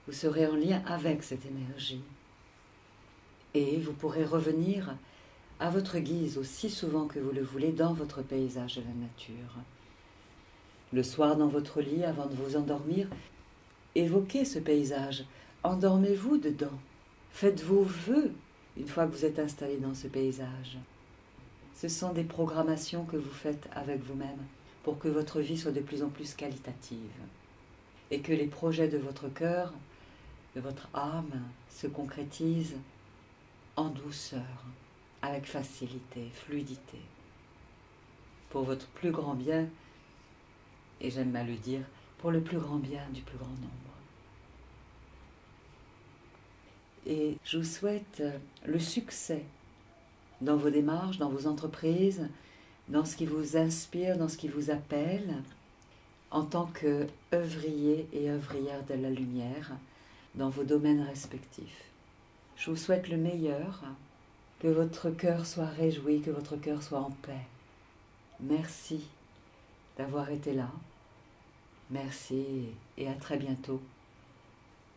vous serez en lien avec cette énergie. Et vous pourrez revenir à votre guise aussi souvent que vous le voulez dans votre paysage de la nature. Le soir dans votre lit, avant de vous endormir, évoquez ce paysage, endormez-vous dedans, faites vos vœux une fois que vous êtes installé dans ce paysage. Ce sont des programmations que vous faites avec vous-même pour que votre vie soit de plus en plus qualitative et que les projets de votre cœur, de votre âme se concrétisent en douceur, avec facilité, fluidité, pour votre plus grand bien, et j'aime à le dire, pour le plus grand bien du plus grand nombre. Et je vous souhaite le succès dans vos démarches, dans vos entreprises, dans ce qui vous inspire, dans ce qui vous appelle, en tant qu'œuvrier et œuvrière de la lumière, dans vos domaines respectifs. Je vous souhaite le meilleur, que votre cœur soit réjoui, que votre cœur soit en paix. Merci d'avoir été là. Merci et à très bientôt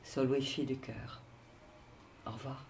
sur le Wi-Fi du cœur. Au revoir.